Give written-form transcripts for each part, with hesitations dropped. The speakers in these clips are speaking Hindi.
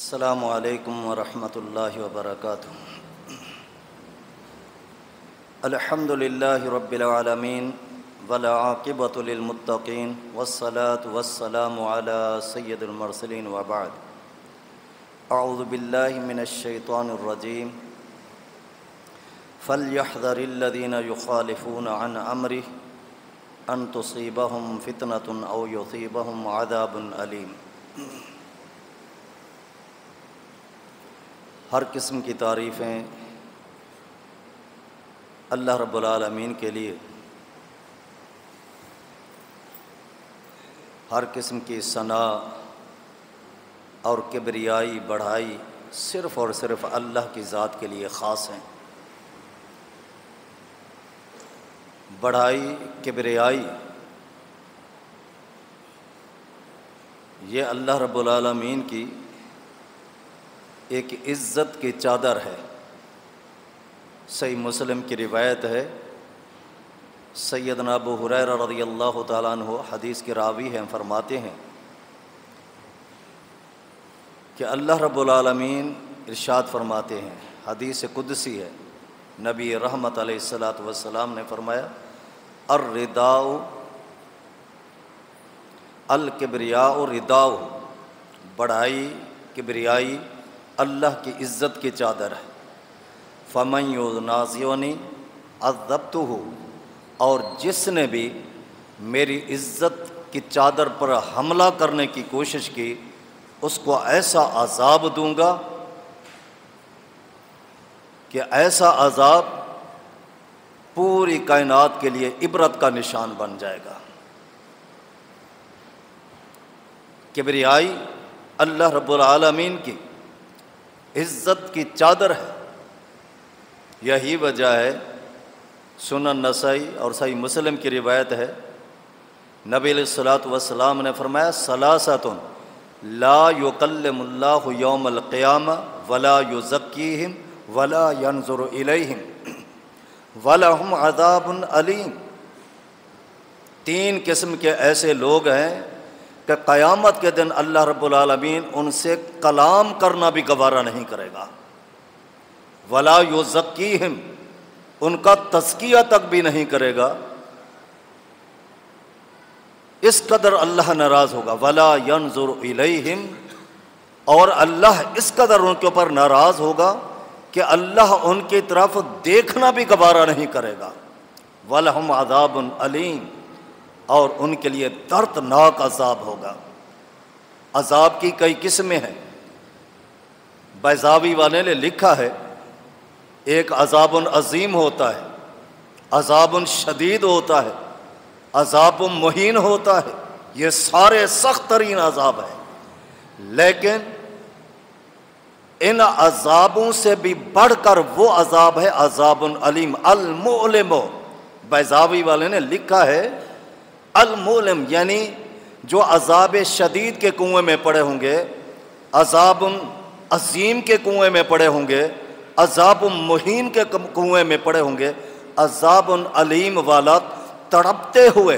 अस्सलामु अलैकुम वरहमतुल्लाहि वबरकातुहू। अल्हम्दुलिल्लाहि रब्बिल आलमीन वल आक़िबतु लिल मुत्तक़ीन वस्सलातु वस्सलामु अला सय्यिदिल मुरसलीन व बअद। अऊज़ु बिल्लाहि मिनश शैतानिर रजीम। फल्यहज़रिल्लज़ीना युख़ालिफ़ूना अन अम्रिहि अन तुसीबहुम फ़ितनतुन औ युसीबहुम अज़ाबुन अलीम। हर किस्म की तारीफ़ें अल्लाह रब्बुल आलमीन के लिए, हर किस्म की सना और किबरियाई बढ़ाई सिर्फ़ और सिर्फ़ अल्लाह की ज़ात के लिए ख़ास हैं। बढ़ाई, किबरियाई ये अल्लाह रब्बुल आलमीन की एक इज़्ज़त की चादर है। सही मुस्लिम की रिवायत है, सैयदना अबू हुरैरा रज़ियल्लाहु ताला अन्हु हदीस के रावी हैं, फरमाते हैं कि अल्लाह रब्बुल आलमीन इरशाद फरमाते हैं, हदीस कुदसी है, नबी रहमत अलैहिस्सलातु वस्सलाम ने फरमाया, अर्रिदाउ अल किबरियाउ रिदाउ, बढ़ाई किबरियाई अल्लाह की इज़्ज़त की चादर है। फ़मन युनाज़िउनी अज़्ज़बतुहु, और जिसने भी मेरी इज़्ज़त की चादर पर हमला करने की कोशिश की उसको ऐसा अज़ाब दूंगा कि ऐसा अज़ाब पूरी कायनात के लिए इबरत का निशान बन जाएगा। किबरियाई अल्लाह रब्बुल आलमीन की इज़्ज़त की चादर है। यही वजह है, सुनन नसाई और सही मुस्लिम की रिवायत है, नबी अलैहिस्सलातु वस्सलाम ने फरमाया, सलासतुन ला युकल्लिमुल्लाहु यौमल क़ियामा वला युज़क्कीहिम वला यंज़ुरु इलैहिम वलहुम अज़ाबुन अलीम। तीन किस्म के ऐसे लोग हैं कि क़यामत के दिन अल्लाह रब्बुल आलमीन उनसे कलाम करना भी गवारा नहीं करेगा। वला युज़क्कीहिम, उनका तज़किया तक भी नहीं करेगा। इस कदर अल्लाह नाराज़ होगा। वला यंज़ुरु इलैहिम, और अल्लाह इस कदर उनके ऊपर नाराज़ होगा कि अल्लाह उनकी तरफ देखना भी गवारा नहीं करेगा। वलहुम अज़ाबुन अलीम, और उनके लिए दर्दनाक अज़ाब होगा। अज़ाब की कई किस्में हैं। बैज़ावी वाले ने लिखा है, एक अज़ाबुन अज़ीम होता है, अज़ाबुन शदीद होता है, अज़ाबुन मुहीन होता है। ये सारे सख्त तरीन अज़ाब हैं, लेकिन इन अज़ाबों से भी बढ़कर वो अज़ाब है अज़ाबुन अलीम अल मुअलिम। बैज़ावी वाले ने लिखा है, अल मुअलिम यानी जो अज़ाब शदीद के कुएं में पड़े होंगे, अज़ाबुन अज़ीम के कुएं में पड़े होंगे, अज़ाबुन मुहीन के कुएं में पड़े होंगे, अज़ाबुन अलीम वाला तड़पते हुए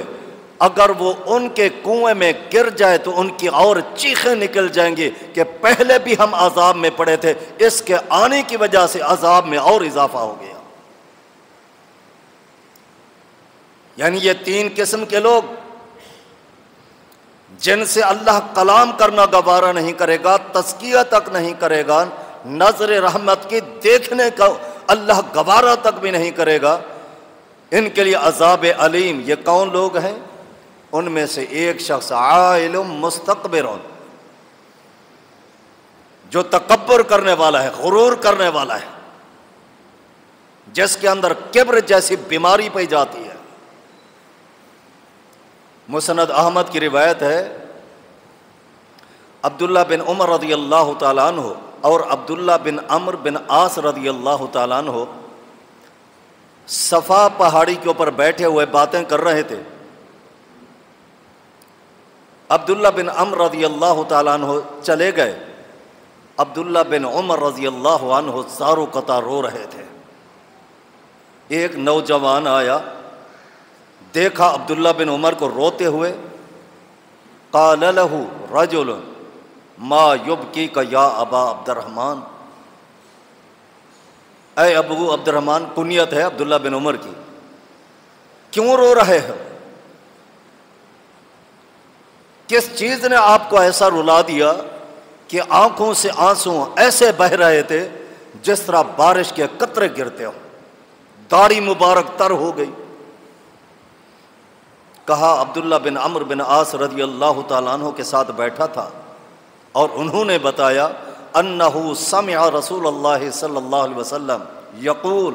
अगर वो उनके कुएं में गिर जाए तो उनकी और चीखें निकल जाएंगी कि पहले भी हम अज़ाब में पड़े थे, इसके आने की वजह से अज़ाब में और इजाफा हो गया। यानी ये तीन किस्म के लोग जिनसे अल्लाह कलाम करना गवारा नहीं करेगा, तज़किया तक नहीं करेगा, नज़र रहमत की देखने का अल्लाह गवारा तक भी नहीं करेगा, इनके लिए अज़ाब अलीम। ये कौन लोग हैं? उनमें से एक शख्स आइलुम मुस्तकबिरुन, जो तकब्बुर करने वाला है, गुरूर करने वाला है, जिसके अंदर किब्र जैसी बीमारी पाई जाती है। मुसनद अहमद की रिवायत है, अब्दुल्ला बिन उमर रज़ियल्लाहु ताला अन्हु और अब्दुल्ला बिन अम्र बिन आस रज़ियल्लाहु ताला अन्हु सफ़ा पहाड़ी के ऊपर बैठे हुए बातें कर रहे थे। अब्दुल्ला बिन अम्र रज़ियल्लाहु ताला अन्हु चले गए। अब्दुल्ला बिन उमर रज़ियल्लाहु अन्हु ज़ारो कतार रो रहे थे। एक नौजवान आया, देखा अब्दुल्ला बिन उमर को रोते हुए, क़ाल लहू रजुल, मा युबकी का या अबा अब्दुर्रहमान, ऐ अबू अब्दुर्रहमान, कुनियत है अब्दुल्ला बिन उमर की, क्यों रो रहे हो? किस चीज ने आपको ऐसा रुला दिया कि आंखों से आंसू ऐसे बह रहे थे जिस तरह बारिश के कतरे गिरते हो, दाढ़ी मुबारक तर हो गई। कहा अब्दुल्ला बिन अम्र बिन आस रज़ी अल्लाह तआला अन्हु के साथ बैठा था और उन्होंने बताया अन्नहु समिअ रसूलुल्लाह सल्लल्लाहु अलैहि वसल्लम यक़ूल,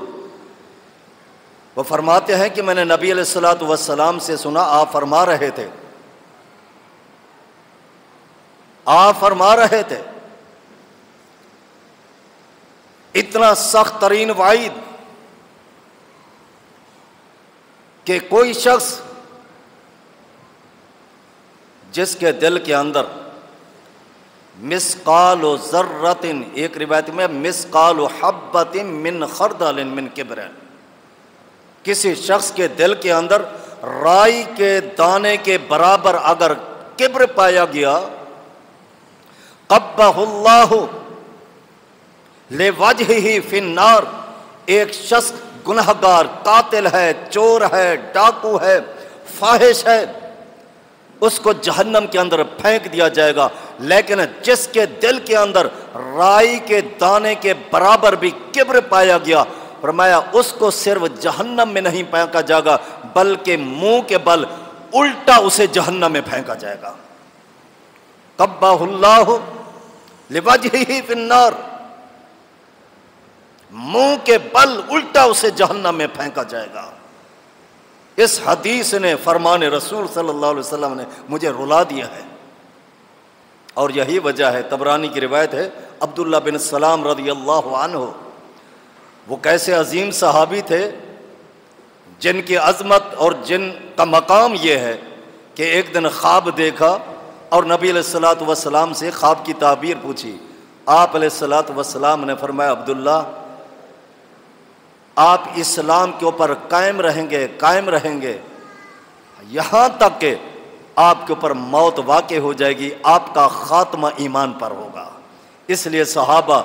वो फरमाते हैं कि मैंने नबी अलैहिस्सलातु वस्सलाम से सुना, आप फरमा रहे थे, आप फरमा रहे थे, इतना सख्त तरीन वाइद कि कोई शख्स जिसके दिल के अंदर मिस्कालो ज़र्रतिन, एक रिवायत में मिस्कालो हब्बतिन मिन खरदलिन मिन किब्र, किसी शख्स के दिल के अंदर राई के दाने के बराबर अगर किब्र पाया गया, क़ब्बहुल्लाहु लिवजहिही फिन्नार, एक शख्स गुनहगार, कातिल है, चोर है, डाकू है, फाहिश है, उसको जहन्नम के अंदर फेंक दिया जाएगा। लेकिन जिसके दिल के अंदर राई के दाने के बराबर भी किब्र पाया गया, फरमाया उसको सिर्फ जहन्नम में नहीं फेंका जाएगा बल्कि मुंह के बल उल्टा उसे जहन्नम में फेंका जाएगा। क़ब्बहुल्लाहु लिवजहिही फिन्नार, मुंह के बल उल्टा उसे जहन्नम में फेंका जाएगा। इस हदीस ने, फरमान रसूल सल्लल्लाहु अलैहि वसल्लम ने मुझे रुला दिया है और यही वजह है। तबरानी की रिवायत है अब्दुल्ला बिन सलाम रज़ियल्लाहु अन्हु, वो कैसे अजीम सहाबी थे जिनकी अजमत और जिनका मकाम ये है कि एक दिन ख्वाब देखा और नबी अलैहिस्सलातु वस्सलाम से ख्वाब की ताबीर पूछी। आप अलैहिस्सलातु वस्सलाम ने फरमाया अब्दुल्ला, आप इस्लाम के ऊपर कायम रहेंगे, कायम रहेंगे यहाँ तक कि आपके ऊपर मौत वाक़े हो जाएगी, आपका खात्मा ईमान पर होगा। इसलिए सहाबा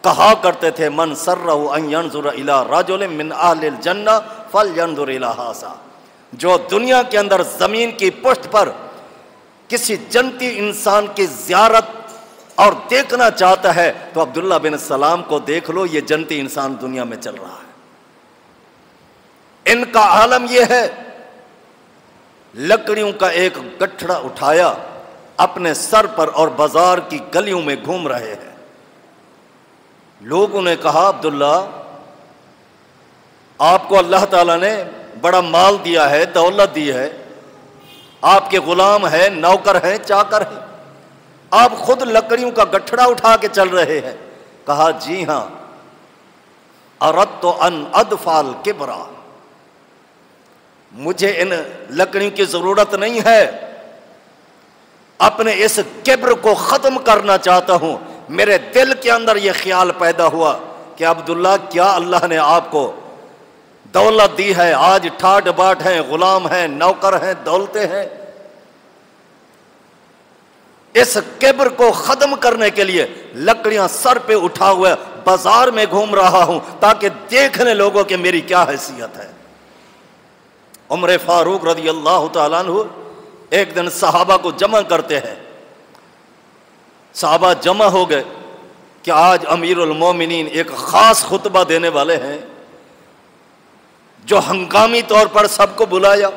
कहा करते थे मन सर्रहु अन यंजुर इला रजुलिन मिन अहलिल जन्नह फलयंजुर इला हासा, जो दुनिया के अंदर ज़मीन की पुष्ट पर किसी जन्नती इंसान की ज़ियारत और देखना चाहता है तो अब्दुल्ला बिन सलाम को देख लो, ये जन्नती इंसान दुनिया में चल रहा है। इनका आलम यह है, लकड़ियों का एक गठड़ा उठाया अपने सर पर और बाजार की गलियों में घूम रहे हैं। लोगों ने कहा अब्दुल्ला, आपको अल्लाह ताला ने बड़ा माल दिया है, दौलत दी है, आपके गुलाम है, नौकर हैं, चाकर हैं, आप खुद लकड़ियों का गठड़ा उठा के चल रहे हैं। कहा जी हां, अरद्तु अन अदफाल किबरा, मुझे इन लकड़ियों की जरूरत नहीं है, अपने इस किब्र को खत्म करना चाहता हूं। मेरे दिल के अंदर यह ख्याल पैदा हुआ कि अब्दुल्ला, क्या अल्लाह ने आपको दौलत दी है, आज ठाट बाट हैं, गुलाम हैं, नौकर हैं, दौलते हैं, इस किब्र को खत्म करने के लिए लकड़ियां सर पे उठा हुए बाजार में घूम रहा हूं ताकि देखने लोगों की मेरी क्या हैसियत है। उमर फारूक रज़ियल्लाहु तआला अन्हु एक दिन सहाबा को जमा करते हैं। सहाबा जमा हो गए कि आज अमीरुल मोमिनीन एक खास खुतबा देने वाले हैं, जो हंगामी तौर पर सबको बुलाया।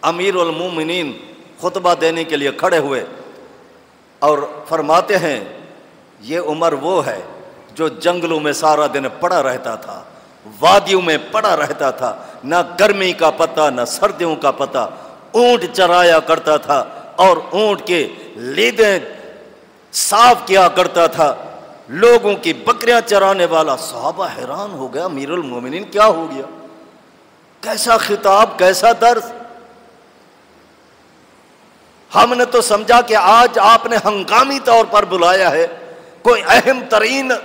अमीरुल मोमिनीन खुतबा देने के लिए खड़े हुए और फरमाते हैं, ये उमर वो है जो जंगलों में सारा दिन पड़ा रहता था, वादियों में पड़ा रहता था, ना गर्मी का पता ना सर्दियों का पता, ऊंट चराया करता था और ऊंट के लीदें साफ किया करता था, लोगों की बकरियां चराने वाला। सहाबा हैरान हो गया, अमीरुल मोमिनीन क्या हो गया, कैसा खिताब, कैसा दर्स। हमने तो समझा कि आज आपने हंगामी तौर पर बुलाया है, कोई अहम तरीन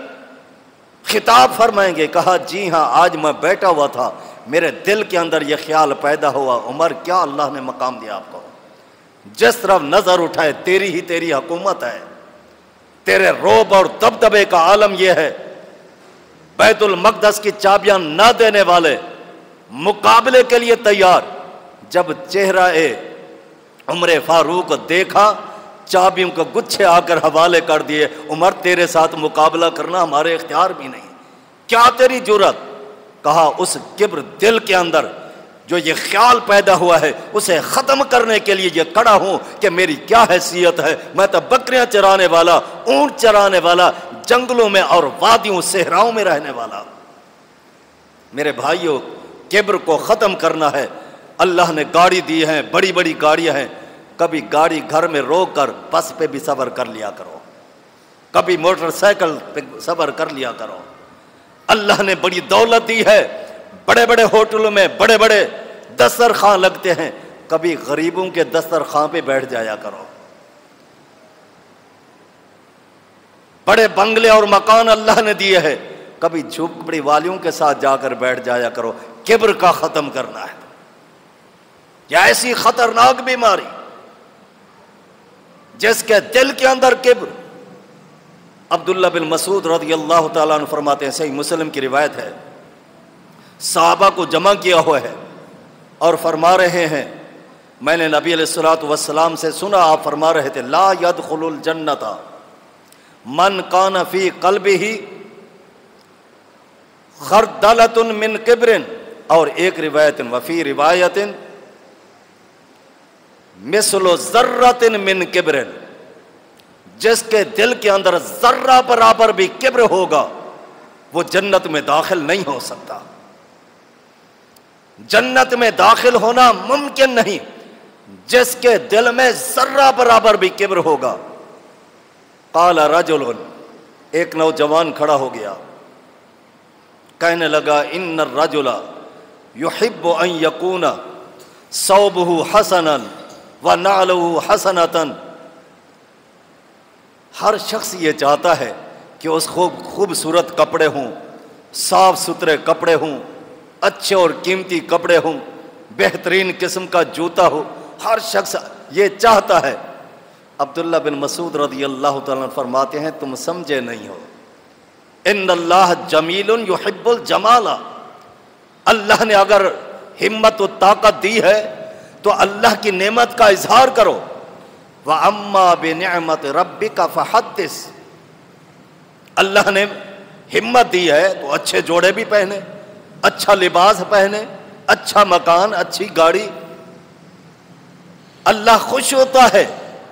खिताब फरमाएंगे। कहा जी हां, आज मैं बैठा हुआ था, मेरे दिल के अंदर यह ख्याल पैदा हुआ, उमर क्या अल्लाह ने मकाम दिया आपको, जिस तरफ नजर उठाए तेरी ही तेरी हुकूमत है। तेरे रोब और दबदबे का आलम यह है, बैतुल मक़दस की चाबियां ना देने वाले मुकाबले के लिए तैयार। जब चेहरा उमर फारूक देखा, चाबियों के गुच्छे आकर हवाले कर दिए। उमर तेरे साथ मुकाबला करना हमारे इख्तियार भी नहीं, क्या तेरी जुर्रत। कहा उस किब्र दिल के अंदर जो ये ख्याल पैदा हुआ है उसे खत्म करने के लिए ये खड़ा हूं कि मेरी क्या हैसियत है। मैं तो बकरियां चराने वाला, ऊंट चराने वाला, जंगलों में और वादियों सहराओं में रहने वाला। मेरे भाइयों, किब्र को खत्म करना है। अल्लाह ने गाड़ी दी है, बड़ी बड़ी गाड़ियां हैं। कभी गाड़ी घर में रोक कर बस पे भी सब्र कर लिया करो, कभी मोटरसाइकिल पे सब्र कर लिया करो। अल्लाह ने बड़ी दौलत दी है, बड़े बड़े होटलों में बड़े बड़े दस्तरखान लगते हैं, कभी गरीबों के दस्तरखान पे बैठ जाया करो। बड़े बंगले और मकान अल्लाह ने दिए हैं, कभी झोपड़ी वालियों के साथ जाकर बैठ जाया करो। किब्र का खत्म करना है। यह ऐसी खतरनाक बीमारी जिसके दिल के अंदर किब्र। अब्दुल्ला बिन मसूद रज़ियल्लाहु ताला अन्हु फरमाते हैं, सही मुस्लिम की रिवायत है, सहाबा को जमा किया हुआ है और फरमा रहे हैं, मैंने नबी अलैहिस्सलातु वस्सलाम से सुना, आप फरमा रहे थे, ला यदखुलुल जन्नता मन कान फी क़ल्बिही खरदलतुन मिन किब्रिन, और एक रिवायतिन वफी रिवायतिन मिस्लु ज़र्रतिन मिन किब्रिन, जिसके दिल के अंदर जर्रा बराबर भी किब्र होगा वो जन्नत में दाखिल नहीं हो सकता। जन्नत में दाखिल होना मुमकिन नहीं जिसके दिल में जर्रा बराबर भी किब्र होगा। काला रजुलन, एक नौजवान खड़ा हो गया, कहने लगा, इन्न रजुला युहिब्बु अन यकूना सौबुहु हसनन व नालुहु हसनतन। हर शख्स ये चाहता है कि उस खूबसूरत कपड़े हों, साफ सुथरे कपड़े हों, अच्छे और कीमती कपड़े हों, बेहतरीन किस्म का जूता हो। हर शख्स ये चाहता है। अब्दुल्ला बिन मसूद रज़ियल्लाहु ताला फरमाते हैं, तुम समझे नहीं हो, इन्नल्लाह जमीलुन युहिब्बुल जमाला। अल्लाह ने अगर हिम्मत और ताकत दी है तो अल्लाह की नेमत का इजहार करो। व अम्मा बिनिअमत रब्बिका फहद्दिस, अल्लाह ने हिम्मत दी है तो अच्छे जोड़े भी पहने, अच्छा लिबास पहने, अच्छा मकान, अच्छी गाड़ी। अल्लाह खुश होता है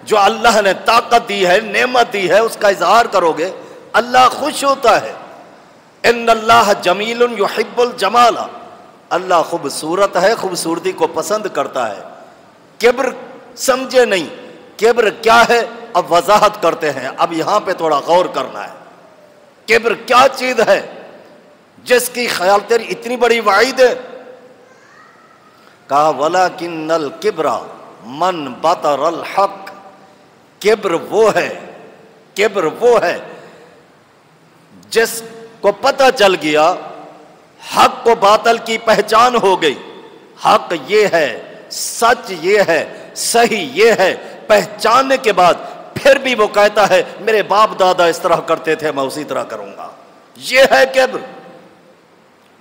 जो अल्लाह ने ताकत दी है, नेमत दी है, उसका इजहार करोगे, अल्लाह खुश होता है। इन्नल्लाह जमीलुन युहिब्बुल जमाला, अल्लाह खूबसूरत है, खूबसूरती को पसंद करता है। किब्र समझे नहीं, किब्र क्या है अब वजाहत करते हैं। अब यहां पे थोड़ा गौर करना है, किब्र क्या चीज है जिसकी ख्याल तेरी इतनी बड़ी वाइद है। कहा वलाकिन्नल किब्रा मन बतरल हक, किब्र वो है, किब्र वो है जिसको पता चल गया हक को बातल की पहचान हो गई। हक ये है, सच ये है, सही ये है, पहचानने के बाद फिर भी वो कहता है मेरे बाप दादा इस तरह करते थे, मैं उसी तरह करूंगा। ये है किब्र।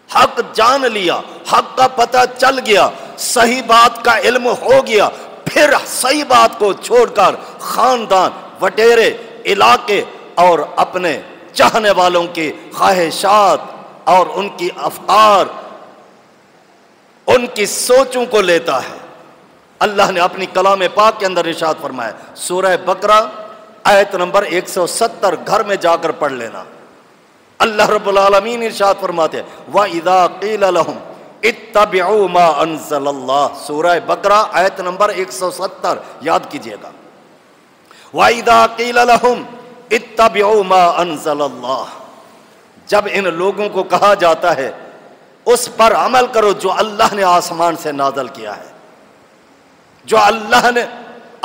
हक जान लिया, हक का पता चल गया, सही बात का इल्म हो गया, फिर सही बात को छोड़कर खानदान, वटेरे, इलाके और अपने चाहने वालों की ख्वाहिशात और उनकी अफकार, उनकी सोचों को लेता है। अल्लाह ने अपनी कलाम पाक के अंदर इरशाद फरमाया, सूरह बकरा आयत नंबर 170, घर में जाकर पढ़ लेना। अल्लाह रब्बुल आलमीन इरशाद फरमाते हैं, व इज़ा क़ीला लहुम इत्तबिऊ मा अंज़लल्लाह, सूरह बकरा आयत नंबर 170 याद कीजिएगा। व इज़ा क़ीला लहुम इत्तबिऊ मा अंज़लल्लाह, जब इन लोगों को कहा जाता है उस पर अमल करो जो अल्लाह ने आसमान से नाज़िल किया है, जो अल्लाह ने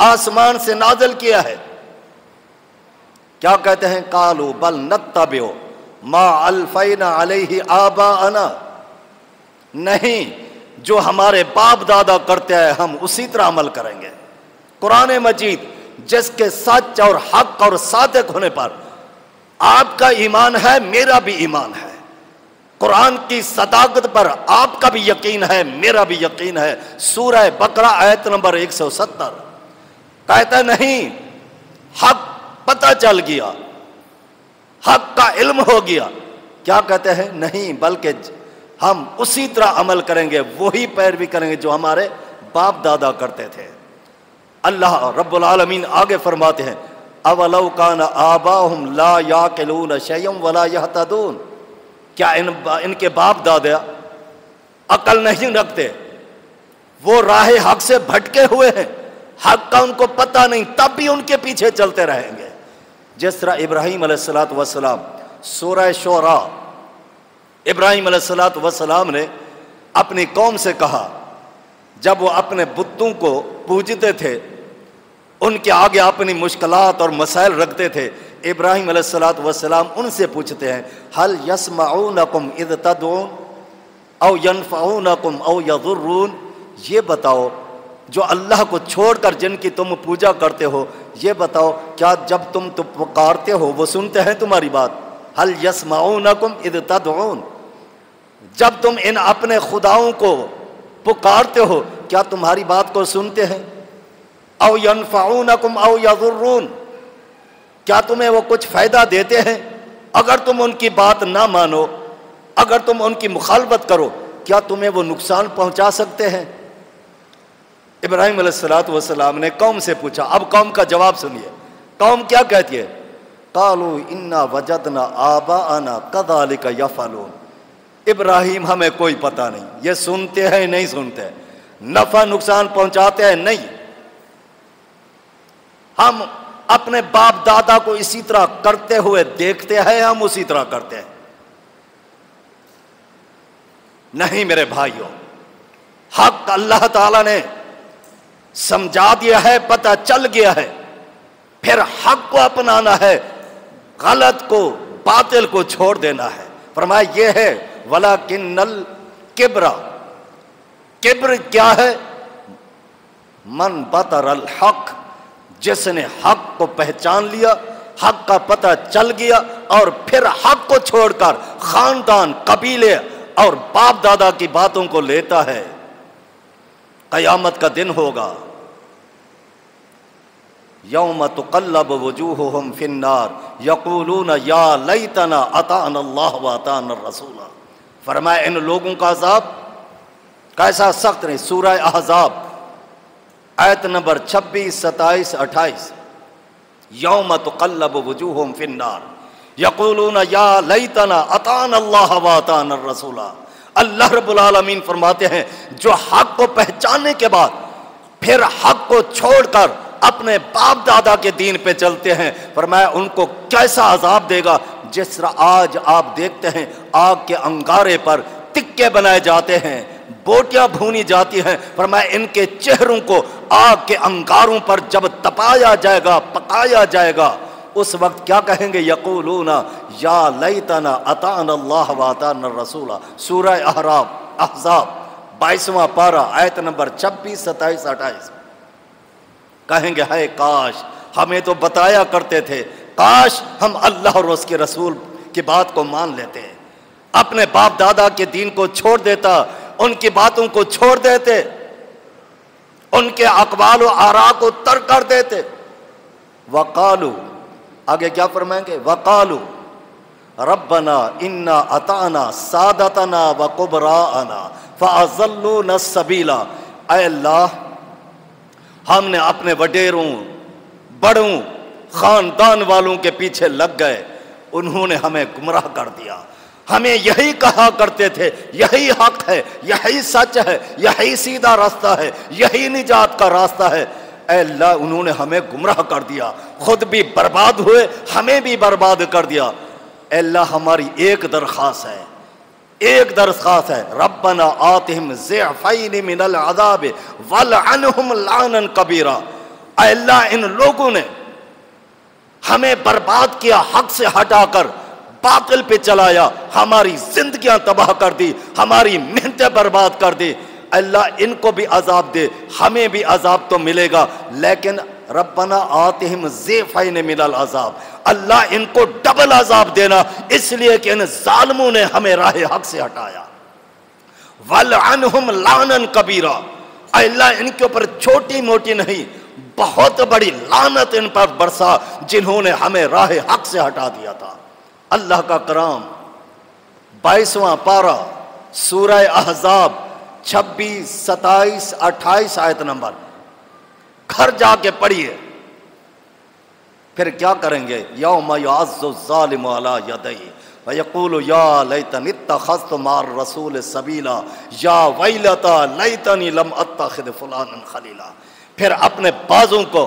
आसमान से नाज़िल किया है। क्या कहते हैं, कालू बल नत्तबिऊ मा अल्फैना अलैहि आबाअना, नहीं जो हमारे बाप दादा करते हैं हम उसी तरह अमल करेंगे। कुरान मजीद जिसके सच और हक और सादिक होने पर आपका ईमान है, मेरा भी ईमान है। कुरान की सदाकत पर आपका भी यकीन है, मेरा भी यकीन है। सूरह बकरा आयत नंबर 170 कहता नहीं, हक पता चल गया, हक का इल्म हो गया। क्या कहते हैं? नहीं, बल्कि हम उसी तरह अमल करेंगे, वही पैरवी करेंगे जो हमारे बाप दादा करते थे। अल्लाह रब्बुल आलमीन आगे फरमाते हैं, अवलौ काना आबाहुम ला याकिलून शयअन वला यहतदून, क्या इनके बाप दादा अकल नहीं रखते? वो राह हक से भटके हुए हैं, हक का उनको पता नहीं, तब भी उनके पीछे चलते रहेंगे। जिस तरह इब्राहीम अलैहिस्सलातु वस्सलाम, सूरह शोरा, इब्राहीम अलैहिस्सलातु वस्सलाम ने अपनी कौम से कहा, जब वो अपने बुतों को पूजते थे, उनके आगे अपनी मुश्किलात और मसाइल रखते थे, इब्राहीम अलैहिस्सलातु वस्सलाम उनसे पूछते हैं, हल यस्मऊनकुम इज़ तदऊन औ यनफऊनकुम औ यदुर्रून, ये बताओ जो अल्लाह को छोड़कर जिनकी तुम पूजा करते हो, ये बताओ क्या जब तुम तो पुकारते हो वो सुनते हैं तुम्हारी बात? हल यस्मऊनकुम इज़ तदऊन, जब तुम इन अपने खुदाओं को पुकारते हो क्या तुम्हारी बात को सुनते हैं? औ यनफऊनकुम औ यदुर्रून, क्या तुम्हें वो कुछ फायदा देते हैं? अगर तुम उनकी बात ना मानो, अगर तुम उनकी मुखालफत करो, क्या तुम्हें वो नुकसान पहुंचा सकते हैं? इब्राहीम अलैहिस्सलातु वस्सलाम ने कौम से पूछा। अब कौम का जवाब सुनिए, कौम क्या कहती है? कालू इन्ना वजदना आबाअना कज़ालिका यफ़अलून, इब्राहीम हमें कोई पता नहीं, ये सुनते हैं नहीं सुनते, नफा नुकसान पहुंचाते हैं नहीं, हम अपने बाप दादा को इसी तरह करते हुए देखते हैं, हम उसी तरह करते हैं। नहीं मेरे भाइयों, हक अल्लाह ताला ने समझा दिया है, पता चल गया है, फिर हक को अपनाना है, गलत को बातिल को छोड़ देना है। फरमाया ये है वलाकिन्नल किब्रा, किब्र क्या है? मन बतरल हक, जिसने हक को पहचान लिया, हक का पता चल गया और फिर हक को छोड़कर खानदान, कबीले और बाप दादा की बातों को लेता है। क़यामत का दिन होगा, यौम तुक़ल्लबु वुजूहुहुम फिन्नार यक़ूलून या लैतना अताअना अल्लाह व अताअना रसूला। फरमाया इन लोगों का अज़ाब कैसा सख्त नहीं। सूरह अहज़ाब आयत नंबर 26, 27, 28, यौम तुक़ल्लबु वुजूहुहुम फिन्नार यक़ूलून या लैतना अताअना अल्लाह व अताअना रसूला। अल्लाह रब्बुल आलमीन फरमाते हैं जो हक को पहचानने के बाद फिर हक को छोड़कर अपने बाप दादा के दीन पे चलते हैं, फरमाया उनको कैसा अजाब देगा। जिस तरह आज आप देखते हैं आग के अंगारे पर तिक्के बनाए जाते हैं, बोटियां भूनी जाती हैं, फरमाया इनके चेहरों को आग के अंगारों पर जब तपाया जाएगा, पकाया जाएगा, उस वक्त क्या कहेंगे? यक़ूलूना या लैतना अताअना अल्लाह व अताअना रसूला। सूरह अहज़ाब 22वां पारा आयत नंबर 26, 27, 28। कहेंगे हाय काश हमें तो बताया करते थे, काश हम अल्लाह और उसके रसूल की बात को मान लेते, अपने बाप दादा के दीन को छोड़ देता, उनकी बातों को छोड़ देते, उनके अक़वाल व आरा को तर्क कर देते। वक़ालू, आगे क्या फरमाएंगे? वक़ालू रब्बना इन्ना अताना सादतना व कुबराअना फ़अज़ल्लूना सबीला। ऐ अल्लाह, हमने अपने वडेरों, बड़ों, खानदान वालों के पीछे लग गए, उन्होंने हमें गुमराह कर दिया। हमें यही कहा करते थे यही हक है, यही सच है, यही सीधा रास्ता है, यही निजात का रास्ता है। ऐ अल्लाह, उन्होंने हमें गुमराह कर दिया, खुद भी बर्बाद हुए, हमें भी बर्बाद कर दिया। ऐ अल्लाह, हमारी एक दरख्वास्त है, एक दरख्वास्त है, रब्बना आतिहिम ज़िअफ़ैन मिनल अज़ाब वलअनहुम लानन कबीरा। ऐ अल्लाह, इन लोगों ने हमें बर्बाद किया, हक से हटाकर बातिल पे चलाया, हमारी जिंदगियां तबाह कर दी, हमारी मेहनतें बर्बाद कर दी। अल्लाह इनको भी अजाब दे, हमें भी अजाब तो मिलेगा, लेकिन रब्बना आतिहिम ज़ैफ़ैन मिनल अजाब, अल्लाह इनको डबल अजाब देना, इसलिए कि इन जालिमों ने हमें राह हक से हटाया। वलअनहुम लानन कबीरा, अल्लाह इनके ऊपर छोटी मोटी नहीं बहुत बड़ी लानत इन पर बरसा जिन्होंने हमें राह हक से हटा दिया था। अल्लाह का कलाम 22वां पारा सूरह अहज़ाब 26, 27, 28 आयत नंबर, घर जाके पढ़िए। फिर क्या करेंगे? यौम युअज़्ज़ु ज़ालिमु अला यदैहि व यक़ूलु या लैतनी इत्तख़ज़्तु मअर रसूल सबीला या वैलता लैतनी लम अत्तख़िज़ फुलानन खलीला। फिर अपने बाजों को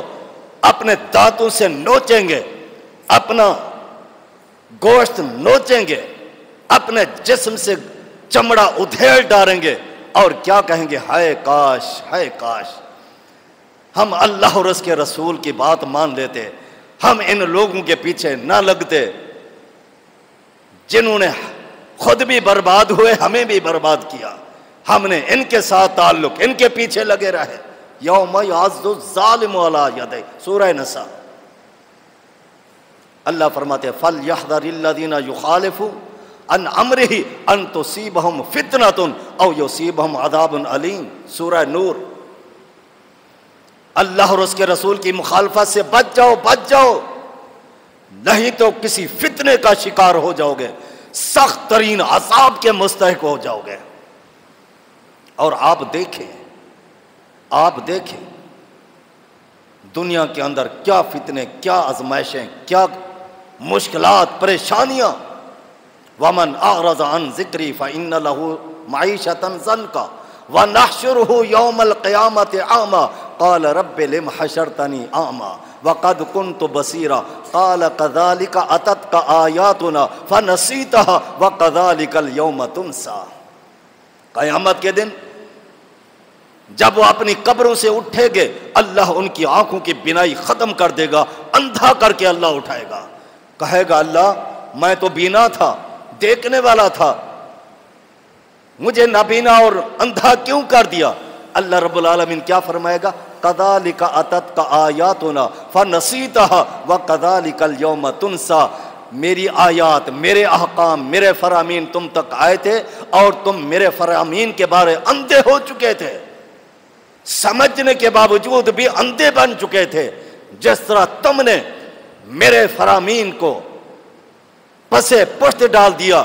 अपने दांतों से नोचेंगे, अपना गोश्त नोचेंगे, अपने जिस्म से चमड़ा उधेड़ डालेंगे और क्या कहेंगे? हाय काश, हाय काश हम अल्लाह और उसके रसूल की बात मान लेते, हम इन लोगों के पीछे ना लगते जिन्होंने खुद भी बर्बाद हुए, हमें भी बर्बाद किया, हमने इनके साथ ताल्लुक, इनके पीछे लगे रहे। यौम युअज़्ज़ु ज़ालिमु अला यदैहि, सूरह नसा। अल्लाह फरमाते फल यहज़रिल्लज़ीना युखालिफू अन अम्रिही अन तुसीबहुम फितनतुन औ युसीबहुम अज़ाबुन अलीम, सूरह नूर। अल्लाह और उसके रसूल की मुखालफत से बच जाओ, बच जाओ, नहीं तो किसी फितने का शिकार हो जाओगे, सख्त तरीन अज़ाब के मुस्तहिक हो जाओगे। और आप देखें, आप देखें दुनिया के अंदर क्या फितने, क्या आजमाइशें, क्या मुश्किलात, परेशानियां। वमन अअरज़ अन ज़िक्री फ़इन्न लहू मईशतन ज़न्का व नहशुरुहु यौमल क़ियामति आमा क़ाल रब्बि लिम हशरतनी आमा व क़द कुन्तु बसीरा क़ाल कज़ालिका अततका आयातुना फ़नसीतहा व कज़ालिकल यौम तुनसा। क़यामत के दिन जब वो अपनी कब्रों से उठेंगे, अल्लाह उनकी आंखों की बिनाई खत्म कर देगा, अंधा करके अल्लाह उठाएगा, कहेगा अल्लाह मैं तो बीना था, देखने वाला था, मुझे नाबीना और अंधा क्यों कर दिया? अल्लाह रब्बुल आलमीन क्या फरमाएगा? कज़ालिका अततका आयातुना फ़नसीतहा व कज़ालिकल यौम तुनसा। मेरी आयात, मेरे अहकाम, मेरे फरामीन तुम तक आए थे और तुम मेरे फरामीन के बारे अंधे हो चुके थे, समझने के बावजूद भी अंधे बन चुके थे। जिस तरह तुमने मेरे फरामीन को पसे पुष्ट डाल दिया,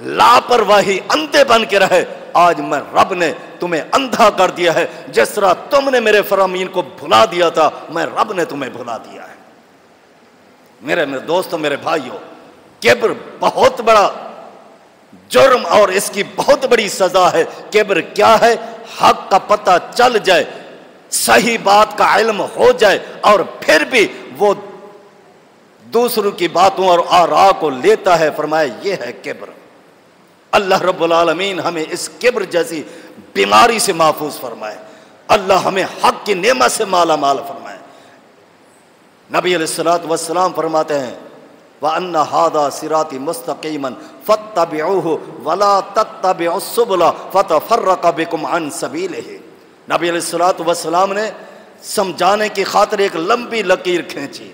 लापरवाही अंधे बन के रहे, आज मैं रब ने तुम्हें अंधा कर दिया है। जिस तरह तुमने मेरे फरामीन को भुला दिया था, मैं रब ने तुम्हें भुला दिया है। मेरे दोस्तों, मेरे भाइयों, किब्र बहुत बड़ा जुर्म और इसकी बहुत बड़ी सजा है। किब्र क्या है? हक का पता चल जाए, सही बात का इल्म हो जाए और फिर भी वो दूसरों की बातों और आरा को लेता है। फरमाया ये है किब्र। अल्लाह रब्बुल आलमीन हमें इस किब्र जैसी बीमारी से महफूज फरमाए। अल्लाह हमें हक की नेमत से माला माल फरमाए। नबी अलैहिस्सलातु वस्सलाम फरमाते हैं व अन्ना हादा सिराती मुस्तकीमन फत्तबिऊहु वला तत्तबिउस सुबुला फतफर्रक़ बिकुम अन सबीलिही। नबी अलैहिस्सलातु वस्सलाम ने समझाने की खातिर एक लंबी लकीर खींची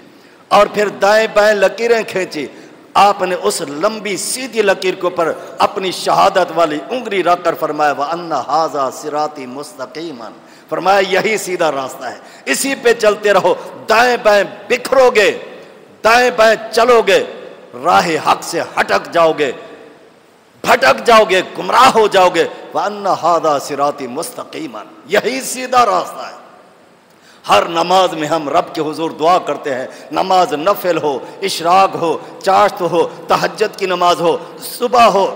और फिर दाएं बाएं लकीरें खींची। आपने उस लंबी सीधी लकीर के ऊपर अपनी शहादत वाली उंगली रखकर फरमाया व अन्ना हाजा सिराती मुस्तकीमन, फरमाया यही सीधा रास्ता है, इसी पे चलते रहो। दाएं बाएं बिखरोगे, दाएं बाएं चलोगे, राह हक से हटक जाओगे, भटक जाओगे, गुमराह हो जाओगे। व अन्ना हादा सिराती मुस्तकीमन, यही सीधा रास्ता है। हर नमाज में हम रब के हुजूर दुआ करते हैं, नमाज नफिल हो, इशराक हो, चाश्त हो, तहज्जुद की नमाज हो, सुबह हो,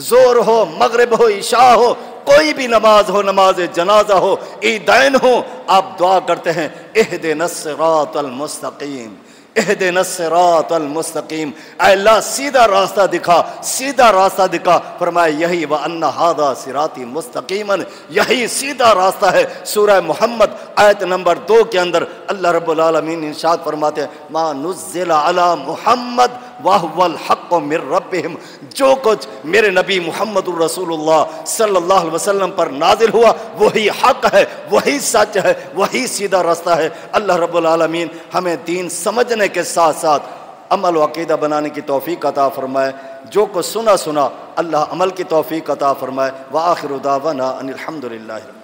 जोर हो, मगरिब हो, इशा हो, कोई भी नमाज हो, नमाज जनाजा हो, ईदैन हो, आप दुआ करते हैं इहदिनस सिरातल मुस्तकीम, इहदिनस सिरातल मुस्तकीम। अल्लाह सीधा रास्ता दिखा, सीधा रास्ता दिखा। फरमाया यही व अन्ना हादा सिराती मुस्तकीमन, यही सीधा रास्ता है। सूरह मोहम्मद आयत नंबर 2 के अंदर अल्लाह रब्बुल आलमीन इरशाद फरमाते हैं, मा नुज़्ज़िला अला मुहम्मद वहुवल हक़्क़ु मिर रब्बिहिम, जो कुछ मेरे नबी मुहम्मदुर रसूलुल्लाह सल्लल्लाहु अलैहि वसल्लम पर नाजिल हुआ वही हक है, वही सच है, वही सीधा रास्ता है। अल्लाह रब्बुल आलमीन हमें दीन समझने के साथ साथ अमल व अक़ीदा बनाने की तौफ़ीक़ अता फ़रमाए। जो कुछ सुना अल्लाह अमल की तौफ़ीक़ अता फ़रमाए। व आखिरु दावाना अनिल हम्दुलिल्लाहि।